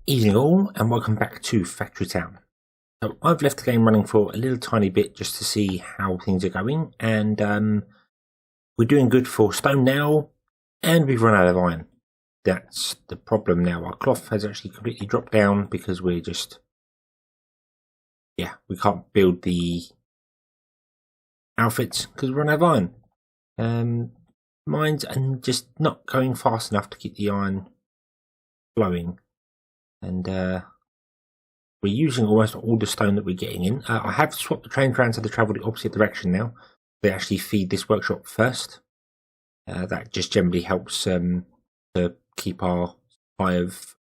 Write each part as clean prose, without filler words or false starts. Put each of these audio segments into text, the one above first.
Evening all, and welcome back to Factory Town. So I've left the game running for a little tiny bit just to see how things are going, and we're doing good for stone now, and we've run out of iron. That's the problem now. Our cloth has actually completely dropped down because we're just, we can't build the outfits because we run out of iron. Mines are just not going fast enough to keep the iron flowing. And we're using almost all the stone that we're getting in. I have swapped the train trams to travel the opposite direction now. They actually feed this workshop first. That just generally helps to keep our supply of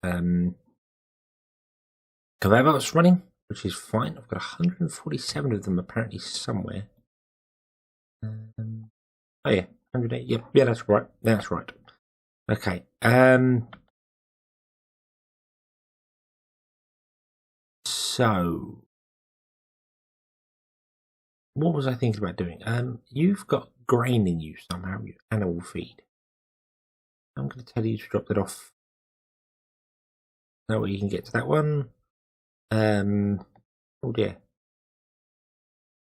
conveyor belts running, which is fine. I've got 147 of them apparently somewhere. Oh yeah, 108. Yeah, that's right. That's right. Okay. So, what was I thinking about doing? You've got grain in you somehow, you animal feed. I'm going to tell you to drop that off. That way you can get to that one. Oh dear.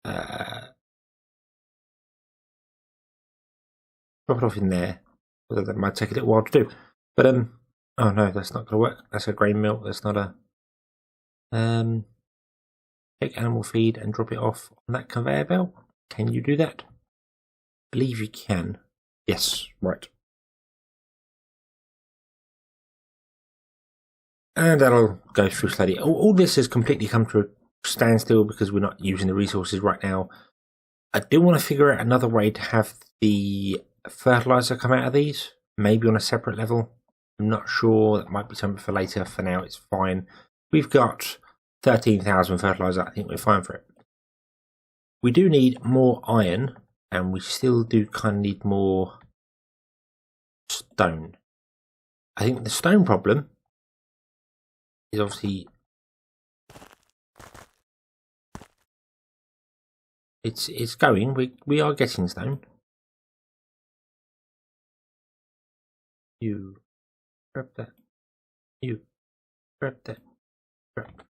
Drop it off in there. Although that might take a little while to do. But oh no, that's not going to work. That's a grain mill. That's not a. Take animal feed and drop it off on that conveyor belt. Can you do that? I believe you can. Yes, right. And that'll go through slowly. All this has completely come to a standstill because we're not using the resources right now. I do want to figure out another way to have the fertilizer come out of these, maybe on a separate level. I'm not sure. That might be something for later. For now, it's fine. We've got 13,000 fertilizer. I think we're fine for it. We do need more iron, and we still do kind of need more stone. I think the stone problem is obviously it's going. We are getting stone. You grab that. You grab that.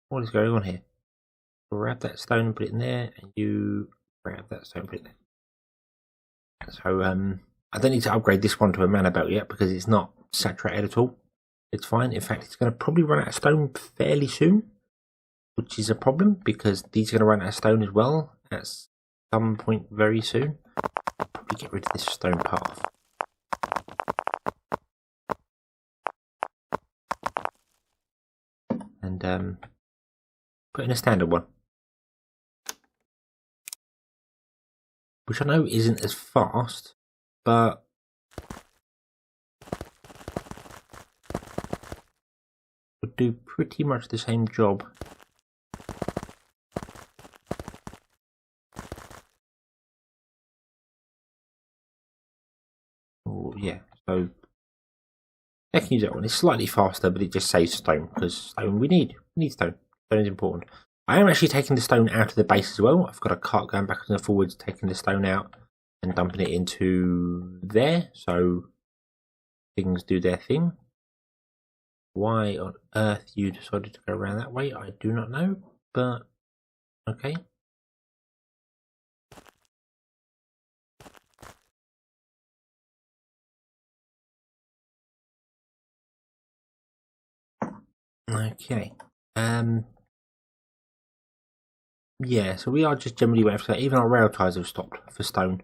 What is going on here? Grab that stone and put it in there, and you grab that stone and put it there. So I don't need to upgrade this one to a mana belt yet because it's not saturated at all. It's fine. In fact, it's going to probably run out of stone fairly soon, which is a problem because these are going to run out of stone as well at some point very soon. I'll probably get rid of this stone path. And put in a standard one, which I know isn't as fast, but would do pretty much the same job. Oh yeah, so I can use that one. It's slightly faster, but it just saves stone because stone we need stone. Stone is important. I am actually taking the stone out of the base as well. I've got a cart going backwards and forwards, taking the stone out and dumping it into there, so things do their thing. Why on earth you decided to go around that way, I do not know, but okay. Okay. Yeah, so we are just generally waiting for that. Even our rail ties have stopped for stone.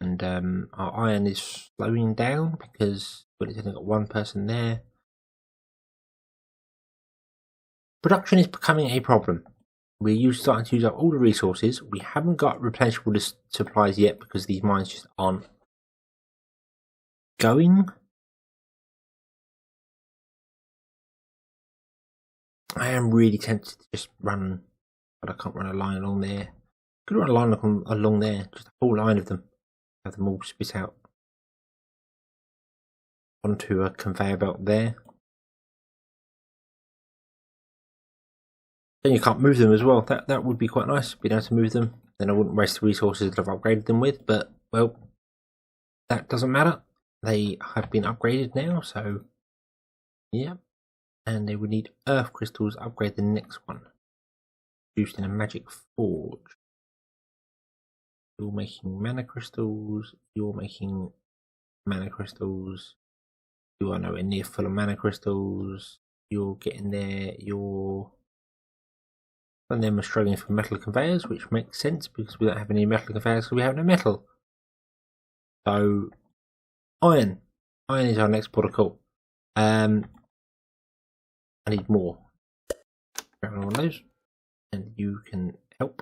And our iron is slowing down because we've only got one person there. Production is becoming a problem. We're starting to use up all the resources. We haven't got replenishable supplies yet because these mines just aren't going. I am really tempted to just run, but I can't run a line along there. Could run a line along there, just a whole line of them. Have them all spit out onto a conveyor belt there. Then you can't move them as well. That would be quite nice, being able to move them. Then I wouldn't waste the resources that I've upgraded them with, but, well, that doesn't matter. They have been upgraded now, so, yeah. And then we need earth crystals, upgrade the next one. Used in a magic forge. You're making mana crystals, you're making mana crystals. You are nowhere near full of mana crystals. You're getting there, and then we're struggling for metal conveyors, which makes sense because we don't have any metal conveyors, so we have no metal. So, iron. Iron is our next protocol. I need more. Grab one of those, and you can help.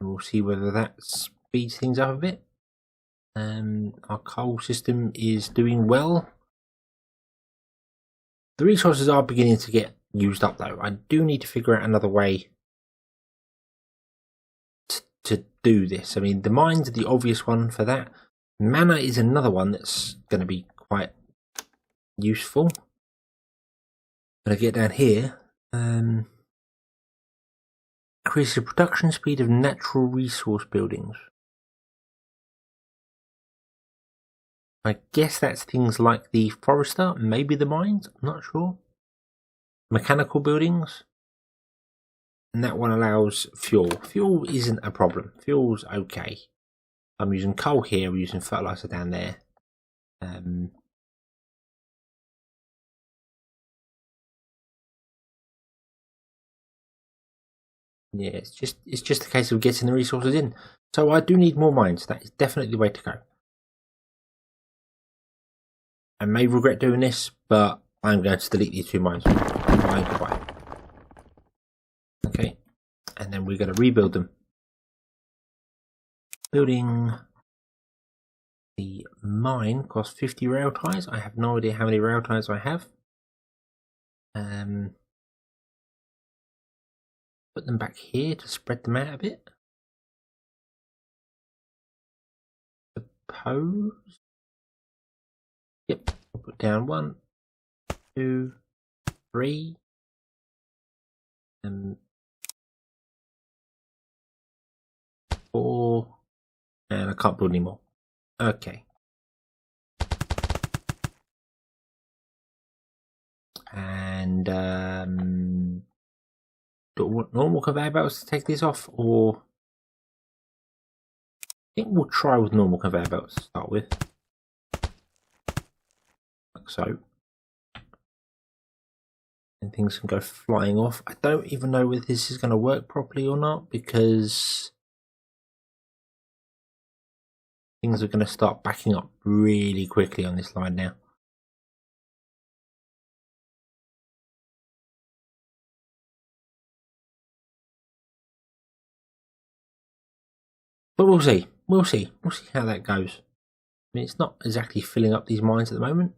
And we'll see whether that speeds things up a bit. Our coal system is doing well. The resources are beginning to get used up though. I do need to figure out another way to do this. I mean, the mines are the obvious one for that. Mana is another one that's going to be quite useful. When I get down here, increase the production speed of natural resource buildings. I guess that's things like the forester, maybe the mines, I'm not sure. Mechanical buildings. And that one allows fuel. Fuel isn't a problem. Fuel's okay. I'm using coal here, we're using fertilizer down there. Yeah, it's just a case of getting the resources in. So I do need more mines. That is definitely the way to go. I may regret doing this, but I'm going to delete these 2 mines. Goodbye. Okay, and then we're going to rebuild them. Building the mine costs 50 rail ties. I have no idea how many rail ties I have. Put them back here to spread them out a bit. Suppose. Yep, I'll put down 1, 2, 3. And 4. And I can't build anymore. Okay. And do I want normal conveyor belts to take these off, or I think we'll try with normal conveyor belts to start with, like so. And things can go flying off. I don't even know whether this is going to work properly or not, because things are going to start backing up really quickly on this line now. But we'll see. We'll see how that goes. I mean, it's not exactly filling up these mines at the moment.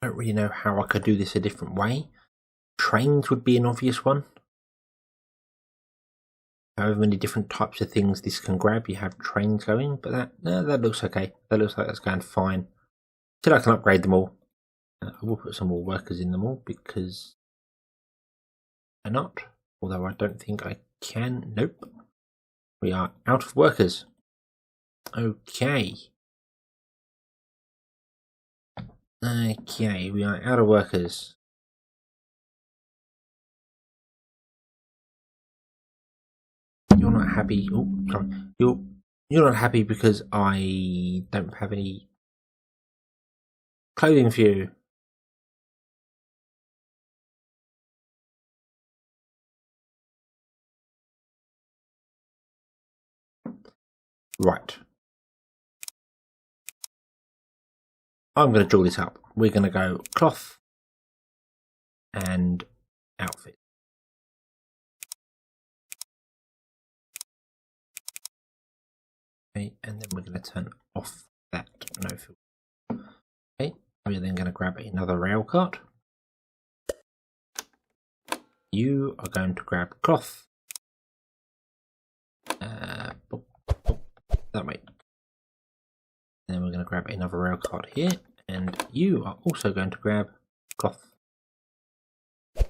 I don't really know how I could do this a different way. Trains would be an obvious one. However many different types of things this can grab, you have trains going, but that looks okay. That looks like that's going fine. Till I can upgrade them all. I will put some more workers in them all, because why not? Although I don't think I can. Nope. We are out of workers. Okay. Okay, we are out of workers. You're not happy. Oh, sorry. You're not happy because I don't have any clothing for you. Right. I'm going to draw this up. We're going to go cloth and outfit. Okay, and then we're going to turn off that no fill. Okay, we're then going to grab another rail cart. You are going to grab cloth. That way. grab another rail cart here, and you are also going to grab cloth.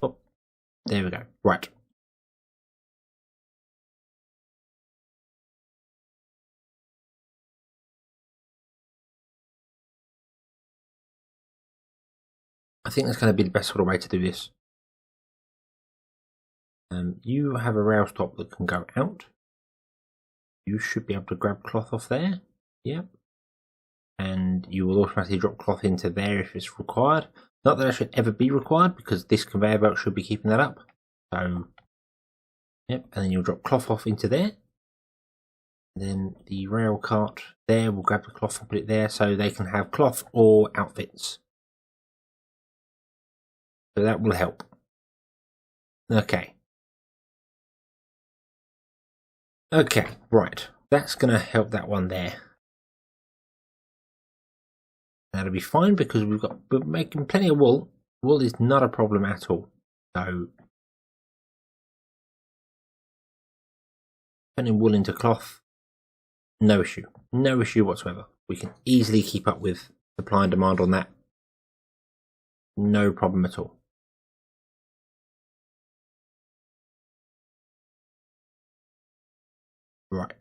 Oh, there we go. Right. I think that's going to be the best sort of way to do this. You have a rail stop that can go out. You should be able to grab cloth off there. Yep. And you will automatically drop cloth into there if it's required. Not that it should ever be required, because this conveyor belt should be keeping that up. So, yep, and then you'll drop cloth off into there. And then the rail cart there will grab the cloth and put it there, so they can have cloth or outfits. So that will help. Okay. Okay, right. That's going to help that one there. That'll be fine because we're making plenty of wool. Wool is not a problem at all. So turning wool into cloth, no issue. No issue whatsoever. We can easily keep up with supply and demand on that. No problem at all. Right.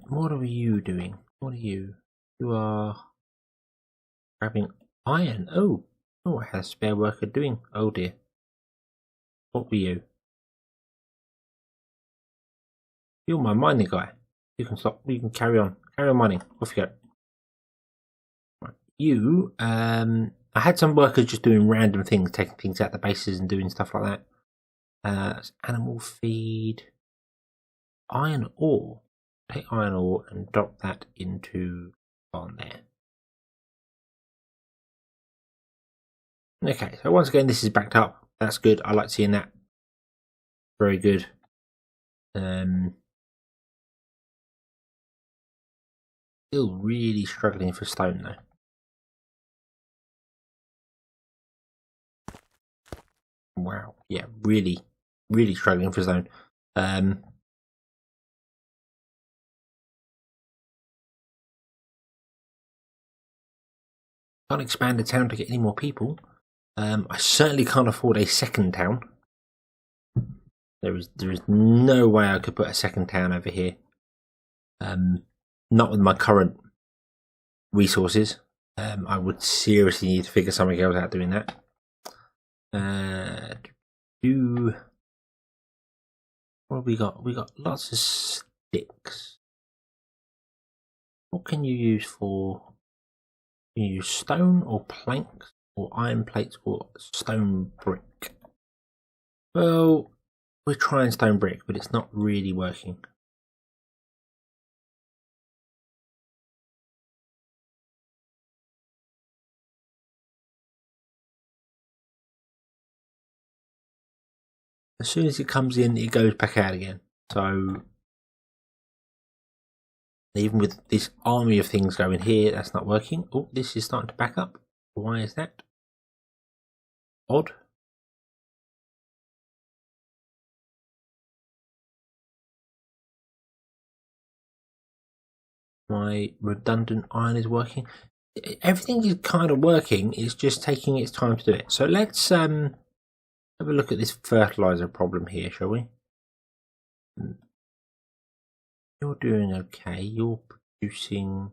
What are you doing? What are you? You are grabbing iron. Oh, I had a spare worker doing. Oh dear. What were you? You're my mining guy. You can stop. You can carry on. Carry on mining. Off you go. Right. You, I had some workers just doing random things, taking things out the bases and doing stuff like that. Animal feed. Iron ore. Take iron ore and drop that into on there. Okay, so once again, this is backed up. That's good. I like seeing that. Very good. Still really struggling for stone though. Wow. Yeah, really struggling for stone. Can't expand the town to get any more people. I certainly can't afford a second town. There is no way I could put a second town over here. Not with my current resources. I would seriously need to figure something else out doing that. What have we got? We got lots of sticks. What can you use for? Can you use stone or planks or iron plates or stone brick? Well, we're trying stone brick, but it's not really working. As soon as it comes in, it goes back out again. So even with this army of things going here, that's not working. Oh, this is starting to back up. Why is that? Odd. My redundant iron is working. Everything is kind of working. It's just taking its time to do it. So let's have a look at this fertilizer problem here, shall we? You're doing okay. You're producing.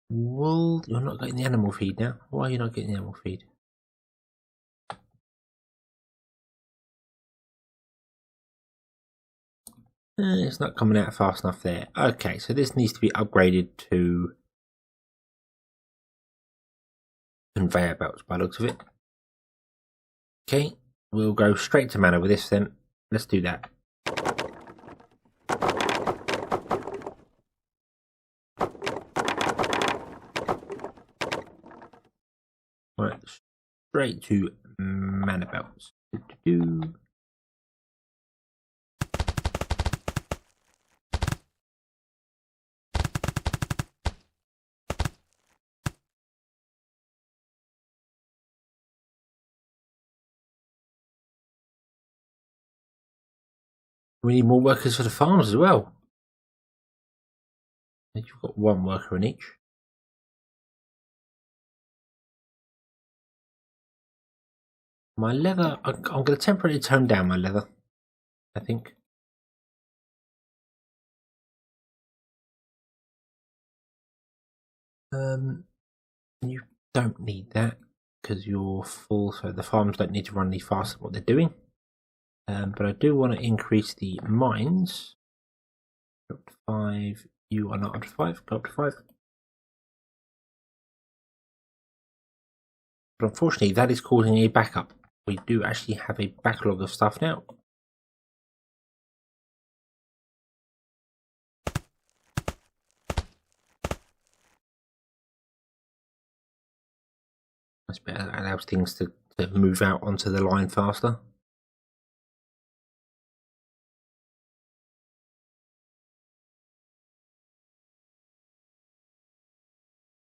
Wool. You're not getting the animal feed now. Why are you not getting the animal feed? It's not coming out fast enough there. Okay, so this needs to be upgraded to conveyor belts by the looks of it. Okay, we'll go straight to mana with this then. Let's do that. Right, straight to mana belts. We need more workers for the farms as well. You've got one worker in each. My leather, I'm going to temporarily tone down my leather, I think. You don't need that because you're full, so the farms don't need to run any faster than what they're doing. But I do want to increase the mines. Go up to 5. You are not up to 5. Go up to 5. But unfortunately, that is causing a backup. We do actually have a backlog of stuff now. That's better. That allows things to move out onto the line faster.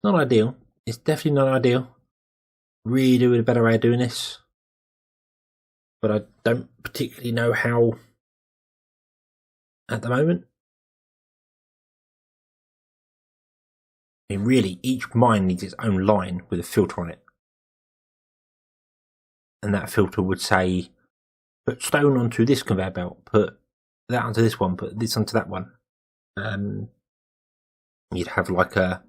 Not ideal. It's definitely not ideal. Really doing a better way of doing this. But I don't particularly know how at the moment. I mean, really, each mine needs its own line with a filter on it. And that filter would say, put stone onto this conveyor belt, put that onto this one, put this onto that one. You'd have like a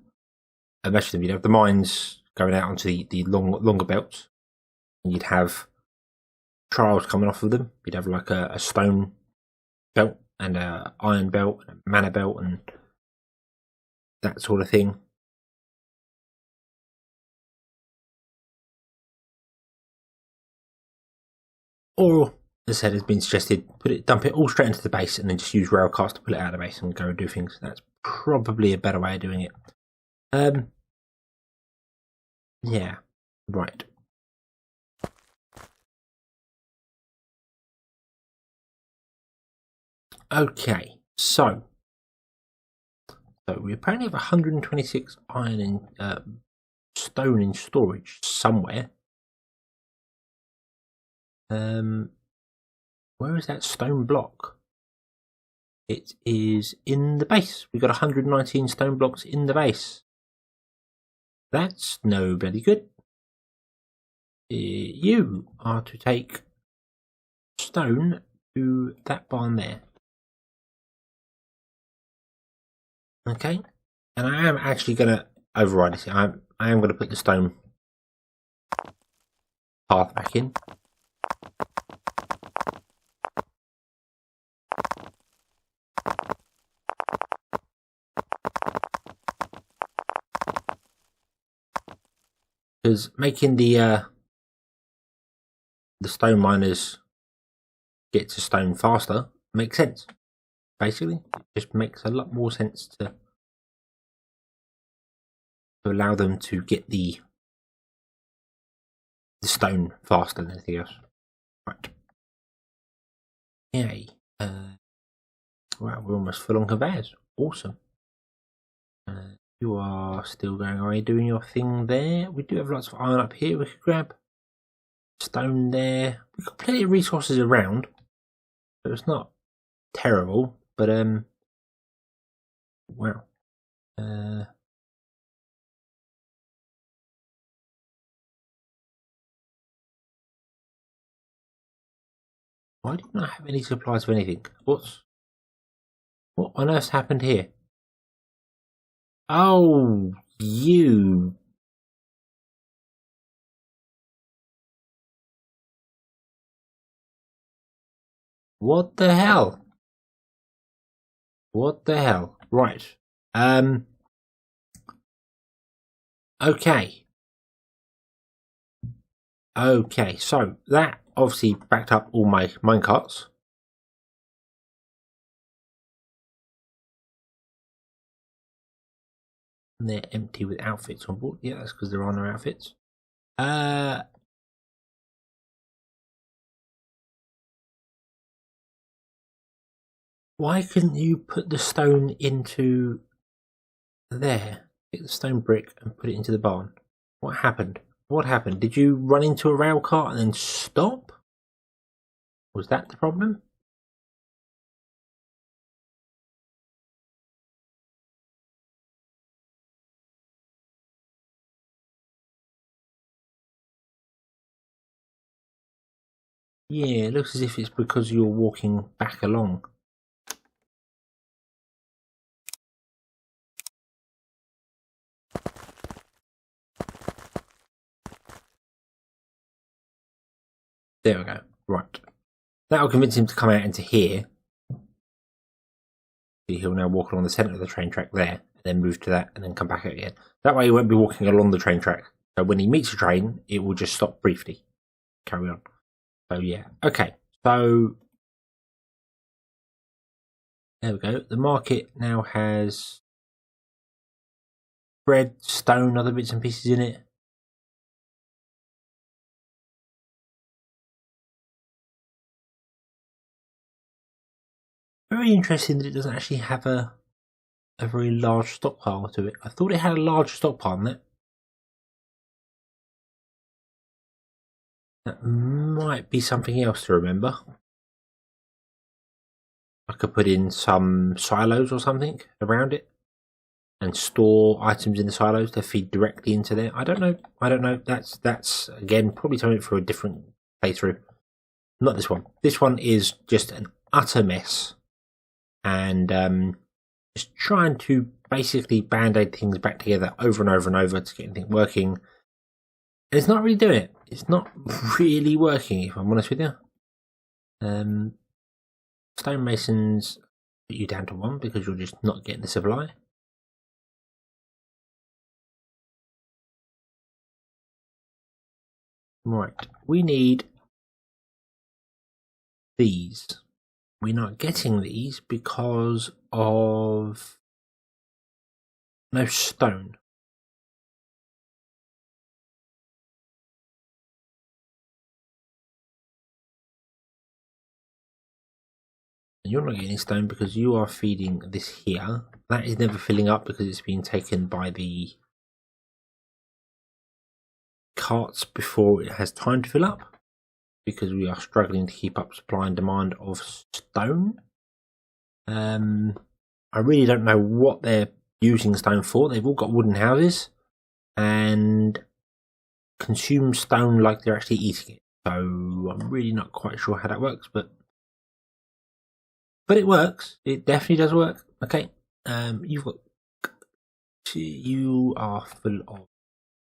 mesh of them. You'd have the mines going out onto the longer belts. And you'd have trials coming off of them. You'd have like a stone belt and a iron belt and a mana belt and that sort of thing. Or, as I said, has been suggested, dump it all straight into the base and then just use railcars to pull it out of the base and go and do things. That's probably a better way of doing it. Yeah, right. Okay, so we apparently have 126 iron and stone in storage somewhere. Where is that stone block? It is in the base. We've got 119 stone blocks in the base. That's no bloody good. You are to take stone to that barn there. Okay, and I am actually going to override this. I am going to put the stone path back in. Because making the stone miners get to stone faster makes sense. Basically, it just makes a lot more sense to allow them to get the stone faster than anything else. Right. Yay. Wow, we're almost full on conveyors. Awesome. You are still going away doing your thing there. We do have lots of iron up here we could grab. Stone there. We've got plenty of resources around. So it's not terrible, but wow. Why do you not have any supplies of anything? What on earth's happened here? Oh, you. What the hell? What the hell? Right. Okay. Okay, so that obviously backed up all my minecarts. And they're empty with outfits on board. Yeah, that's because there are no outfits. Why couldn't you put the stone into there? Take the stone brick and put it into the barn. What happened? What happened? Did you run into a rail cart and then stop? Was that the problem? Yeah, it looks as if it's because you're walking back along. There we go. Right. That'll convince him to come out into here. He'll now walk along the centre of the train track there, and then move to that, and then come back out again. That way he won't be walking along the train track. So when he meets a train, it will just stop briefly. Carry on. So yeah. Okay. So there we go. The market now has bread, stone, other bits and pieces in it. Very interesting that it doesn't actually have a very large stockpile to it. I thought it had a large stockpile on it. That might be something else to remember. I could put in some silos or something around it and store items in the silos to feed directly into there. I don't know. That's again probably something for a different playthrough. Not this one. This one is just an utter mess, and just trying to basically band-aid things back together over and over and over to get anything working. And it's not really doing it. It's not really working, if I'm honest with you. Stonemasons put you down to 1 because you're just not getting the supply. Right, we need these. We're not getting these because of no stone. You're not getting stone because you are feeding this here. That is never filling up because it's being taken by the carts before it has time to fill up, because we are struggling to keep up supply and demand of stone. I really don't know what they're using stone for. They've all got wooden houses and consume stone like they're actually eating it. So I'm really not quite sure how that works, but it works. It definitely does work. Okay. You are full of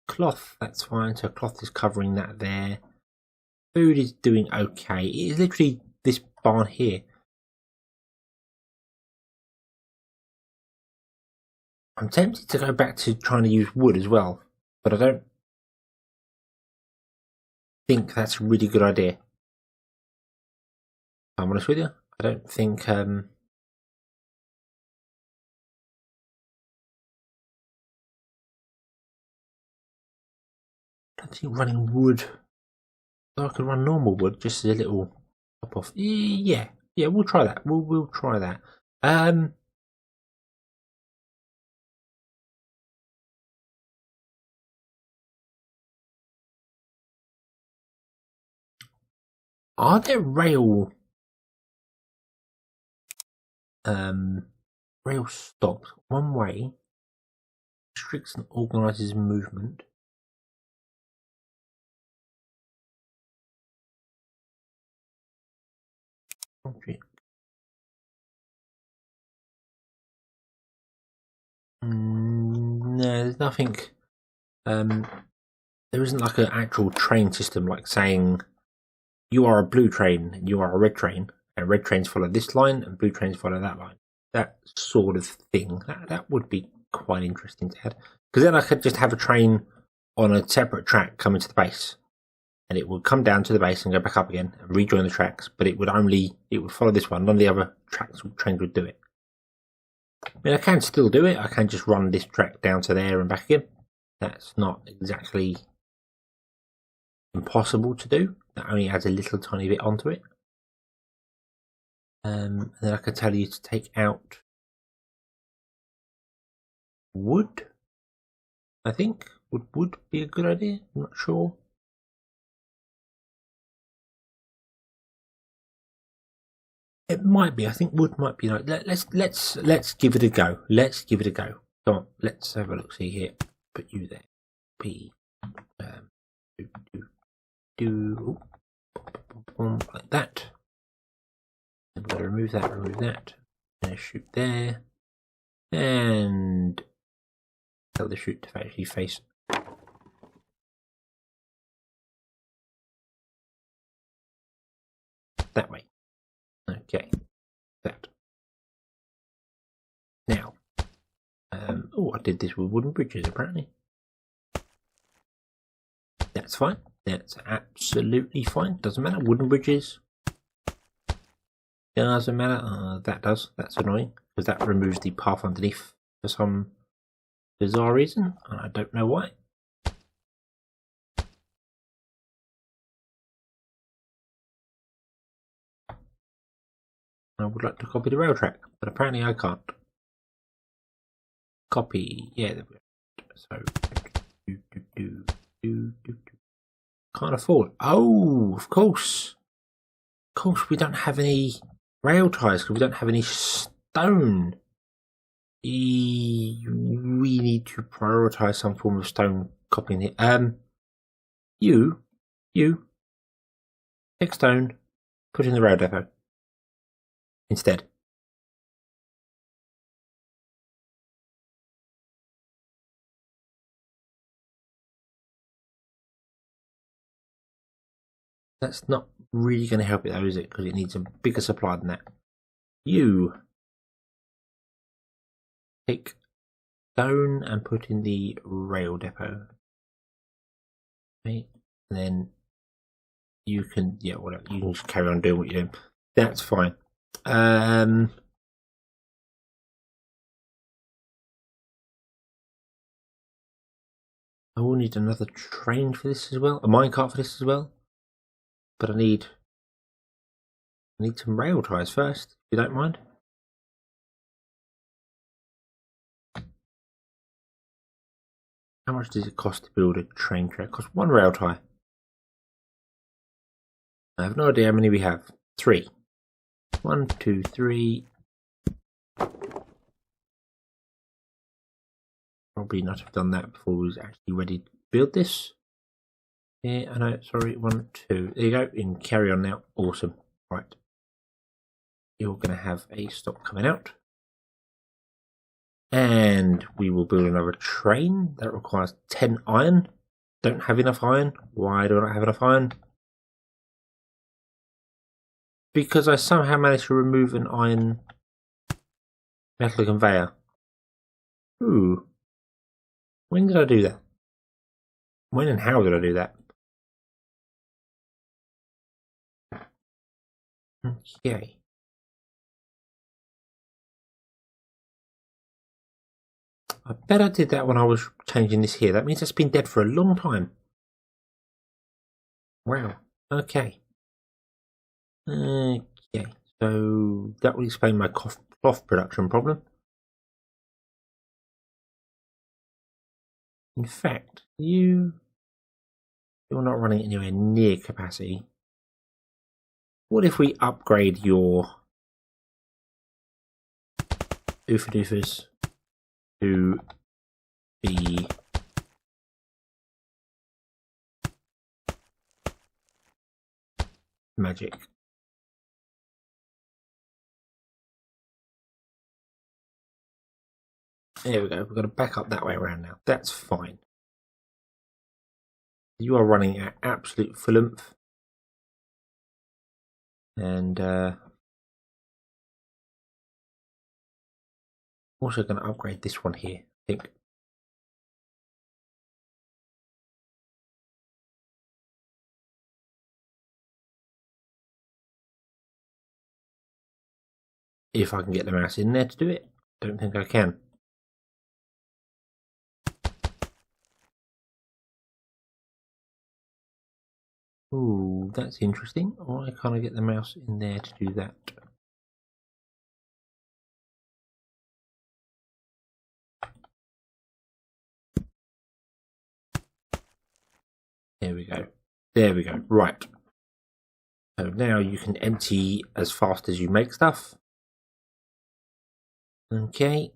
cloth. That's fine. So cloth is covering that there. Food is doing okay. It is literally this barn here. I'm tempted to go back to trying to use wood as well, but I don't think that's a really good idea. If I'm honest with you, I don't think I don't think running wood. I could run normal wood just as a little top off. Yeah, we'll try that. We'll try that. Are there rail stops? One way restricts and organises movement. Object. No, there's nothing. There isn't like an actual train system, like saying you are a blue train and you are a red train, and red trains follow this line and blue trains follow that line. That sort of thing. That would be quite interesting to add, because then I could just have a train on a separate track coming to the base, and it would come down to the base and go back up again and rejoin the tracks. But it would follow this one. None of the other trains would do it. I mean, I can still do it. I can just run this track down to there and back again. That's not exactly impossible to do. That only adds a little tiny bit onto it. And then I could tell you to take out wood. I think would be a good idea. I'm not sure. It might be. I think wood might be. Like, let's give it a go. Let's give it a go. Come on. Let's have a look. See here. Put you there. P. platform like that. I'm going to remove that, and shoot there, and tell the chute to actually face that way. Okay, that. Now, oh, I did this with wooden bridges apparently. That's fine. That's absolutely fine. Doesn't matter. Wooden bridges. Doesn't matter. That does. That's annoying because that removes the path underneath for some bizarre reason, and I don't know why. I would like to copy the rail track, but apparently I can't. Copy. Yeah, there we go. So can't afford. Oh, of course. Of course, we don't have any rail ties because we don't have any stone. We need to prioritize some form of stone copying here. You take stone, put in the rail depot instead. That's not really going to help it though, is it? Because it needs a bigger supply than that. You take stone and put in the rail depot. Okay, and then you can, yeah, whatever. You can just carry on doing what you're doing. That's fine. I will need another train for this as well, a minecart for this as well. But I need some rail ties first, if you don't mind. How much does it cost to build a train track? It costs one rail tie. I have no idea how many we have. 3. 1, 2, 3. Probably not have done that before we was actually ready to build this. Yeah, I know, sorry, 1, 2. There you go, you can carry on now. Awesome. Right. You're going to have a stop coming out. And we will build another train. That requires 10 iron. Don't have enough iron. Why do I not have enough iron? Because I somehow managed to remove an iron metal conveyor. Ooh. When did I do that? When and how did I do that? Okay. I bet I did that when I was changing this here. That means it's been dead for a long time. Wow. Okay. Okay. So that will explain my cloth production problem. In fact, you're not running anywhere near capacity. What if we upgrade your oofa-doofers to be magic? There we go. We're going to back up that way around now. That's fine. You are running at absolute full oomph. And also going to upgrade this one here, I think. If I can get the mouse in there to do it. Don't think I can. Ooh, that's interesting. Why can't I get the mouse in there to do that? There we go. There we go. Right. So now you can empty as fast as you make stuff. Okay.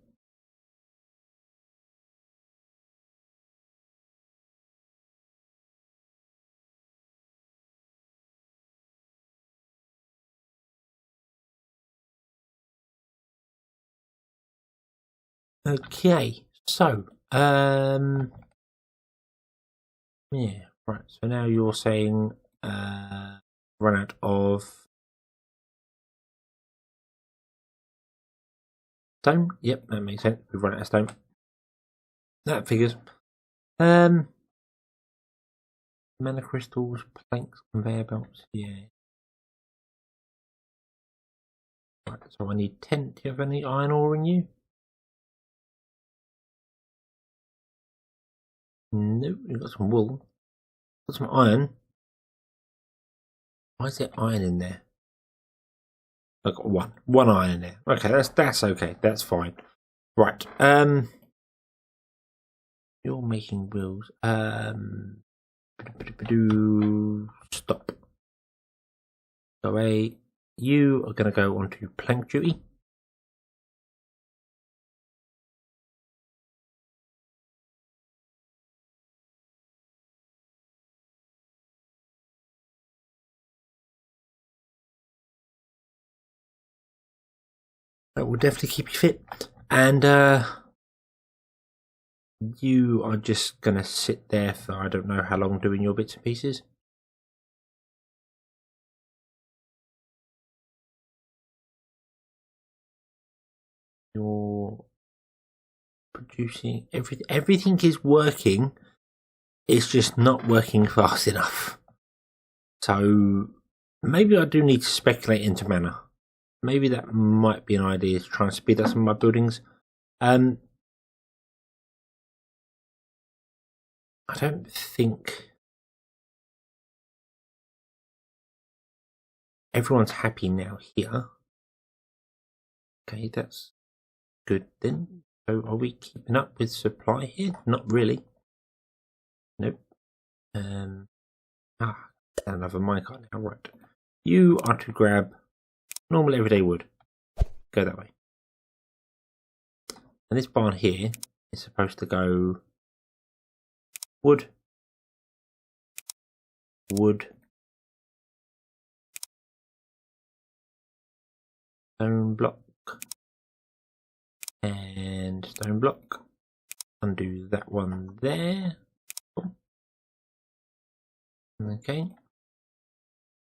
Okay, so yeah, right. So now you're saying run out of stone. Yep, that makes sense. We've run out of stone. That figures. Mana crystals, planks, conveyor belts. Yeah. Right. So I need 10. Do you have any iron ore in you? No. You've got some wool. Got some iron. Why is there iron in there? I've got one iron in there. Okay, that's okay. That's fine. Right. You're making wheels. Stop. Go away. You are going to go onto plank duty. That will definitely keep you fit. And you are just going to sit there for I don't know how long doing your bits and pieces. You're producing everything. Everything is working. It's just not working fast enough. So maybe I do need to speculate into mana. Maybe that might be an idea to try and speed up some of my buildings. I don't think everyone's happy now here. Okay, that's good then. So are we keeping up with supply here? Not really. Nope. Another minecart now. Right. You are to grab normal everyday wood. Go that way. And this barn here is supposed to go wood, wood, stone block, and stone block. Undo that one there. Okay.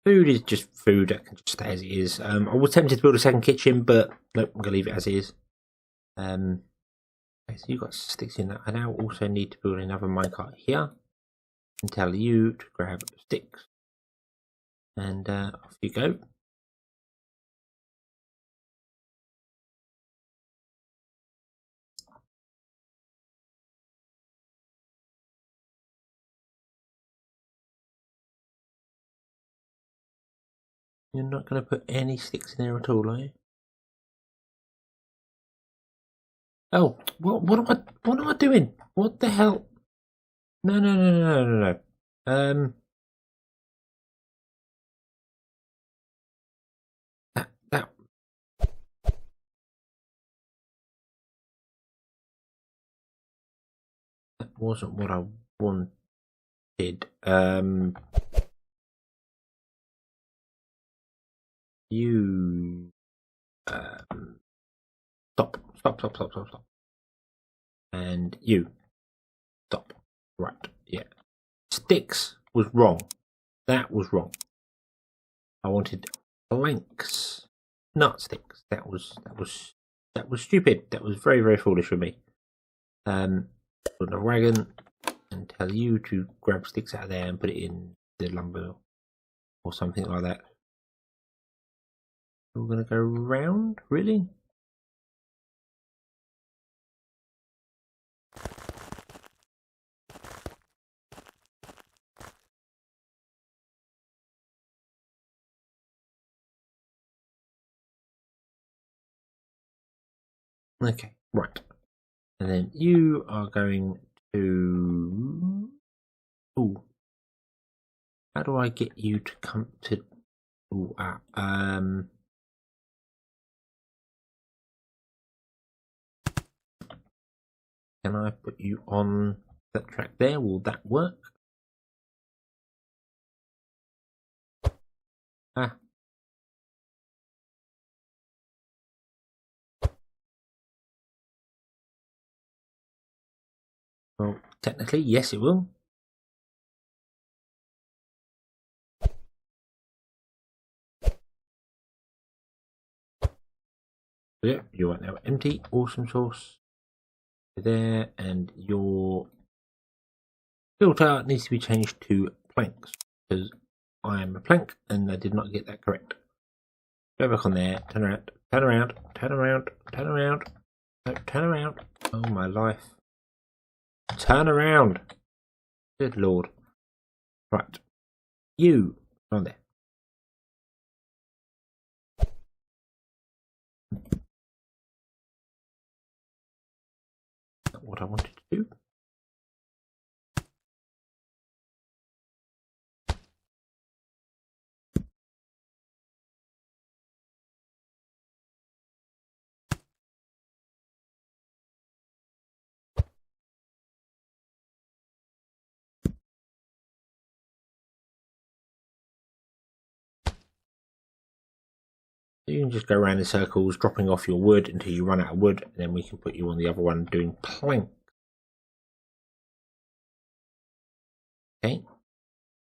Food is just food that can just stay as it is. I was tempted to build a second kitchen, but nope, I'm gonna leave it as is. Okay, so you've got sticks in that. I now also need to build another minecart here and tell you to grab sticks. And off you go. You're not going to put any sticks in there at all, are you? Oh, what am I doing? What the hell? No, no, no, no, no, no. That wasn't what I wanted. You stop. And you stop. Right, yeah. Sticks was wrong. That was wrong. I wanted planks, not sticks. That was stupid. That was very, very foolish of me. Put a wagon and tell you to grab sticks out of there and put it in the lumber or something like that. We're gonna go round, really? Okay, right. And then you are going to. Ooh. How do I get you to come to? Ooh, Can I put you on that track there? Will that work? Ah. Technically, yes, it will. Yeah, you are now empty. Awesome sauce. There, and your filter needs to be changed to planks because I am a plank and I did not get that correct. Go back on there. Turn around. Turn around. Turn around. Turn around. No, turn around. Oh my life. Turn around. Good lord. Right. You on there. Not what I wanted to do. You can just go around in circles, dropping off your wood until you run out of wood, and then we can put you on the other one doing plank. Okay.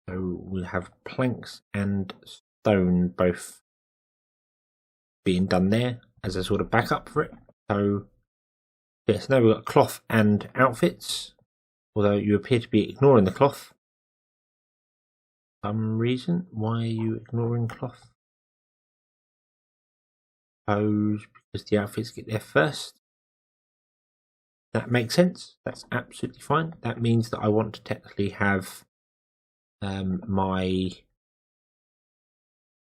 So we'll have planks and stone both being done there as a sort of backup for it. So yes, now we've got cloth and outfits, although you appear to be ignoring the cloth. Some reason why are you ignoring cloth? Suppose because the outfits get there first. That makes sense. That's absolutely fine. That means that I want to technically have my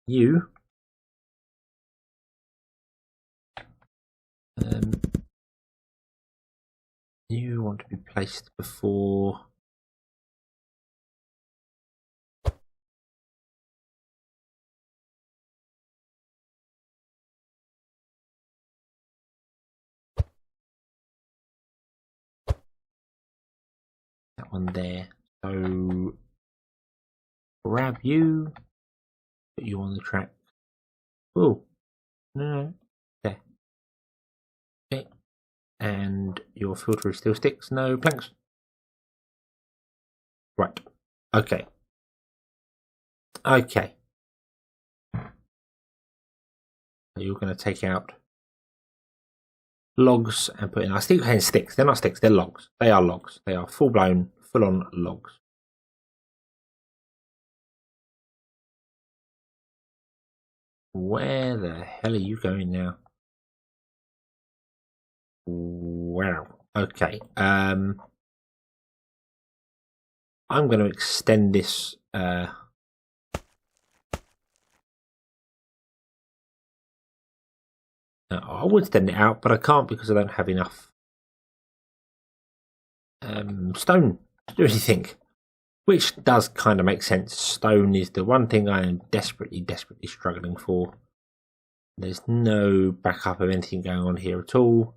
you you want to be placed before that one there. So grab you, put you on the track. Oh, no, there. Okay, and your filter is still sticks, no planks. Right. Okay. Okay. So you're going to take out logs and put in. I still saying sticks. They're not sticks. They're logs. They are logs. They are full blown, full on logs. Where the hell are you going now? Wow. Okay. I'm going to extend this. I would extend it out, but I can't because I don't have enough stone to do anything. Which does kind of make sense. Stone is the one thing I am desperately, desperately struggling for. There's no backup of anything going on here at all.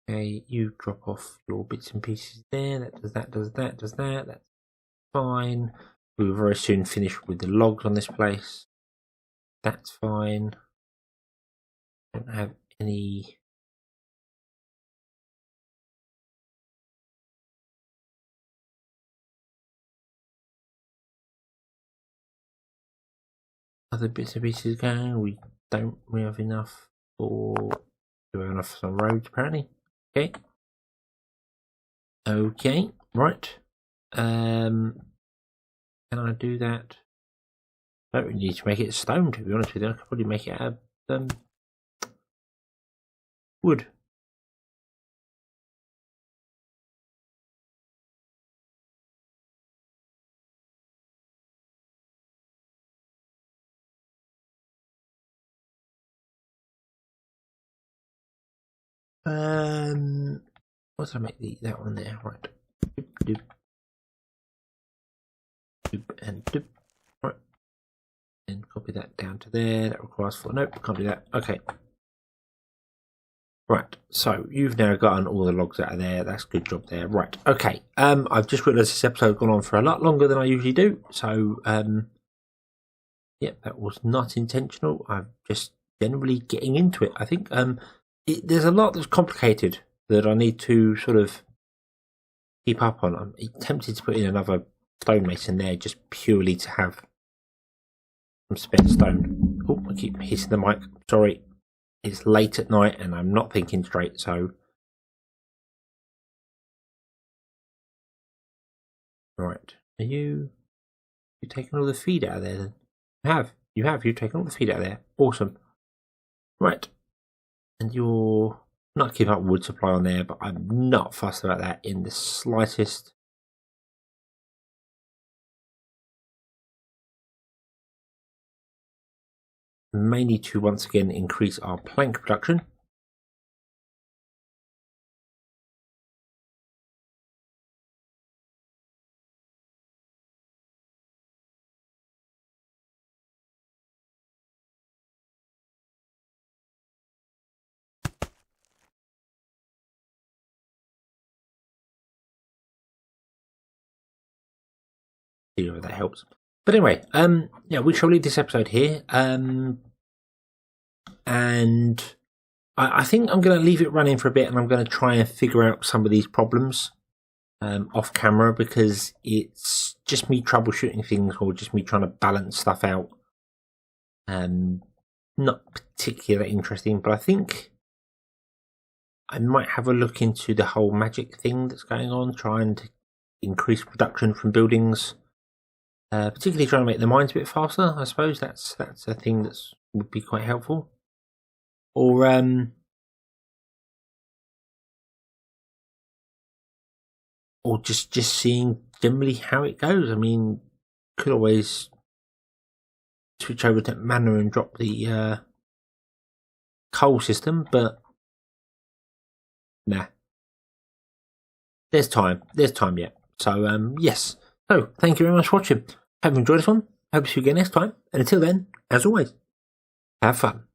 Okay, you drop off your bits and pieces there. That does that, does that, does that. That's fine. We will very soon finish with the logs on this place. That's fine. Don't have any. Other bits and pieces going. We don't have enough for. Do we have enough for some roads apparently? Okay. Okay, right. Can I do that? I don't really need to make it stone, to be honest with you. I could probably make it out of wood. What's I make that one there? Right. Doop, doop, and doop. Right. And copy that down to there. That requires 4. Nope, can't do that. Okay. Right, so you've now gotten all the logs out of there. That's a good job there. Right, okay. I've just realised this episode's gone on for a lot longer than I usually do. So Yep, that was not intentional. I'm just generally getting into it. I think there's a lot that's complicated that I need to sort of keep up on. I'm tempted to put in another stonemason there just purely to have some spare stone. Oh, I keep hitting the mic. Sorry. It's late at night and I'm not thinking straight, so... Right. Are you taking all the feed out of there then? You've taken all the feed out of there. Awesome. Right. And you're not keeping up wood supply on there, but I'm not fussed about that in the slightest. Mainly to once again increase our plank production. See if that helps. But anyway, yeah, we shall leave this episode here. And I think I'm going to leave it running for a bit, and I'm going to try and figure out some of these problems off camera, because it's just me troubleshooting things or just me trying to balance stuff out. Not particularly interesting, but I think I might have a look into the whole magic thing that's going on, trying to increase production from buildings, particularly trying to make the mines a bit faster. I suppose that's a thing that would be quite helpful. Or just seeing generally how it goes. I mean, could always switch over to mana and drop the coal system, but nah. There's time yet. So yes. So thank you very much for watching. Hope you enjoyed this one. Hope to see you again next time. And until then, as always, have fun.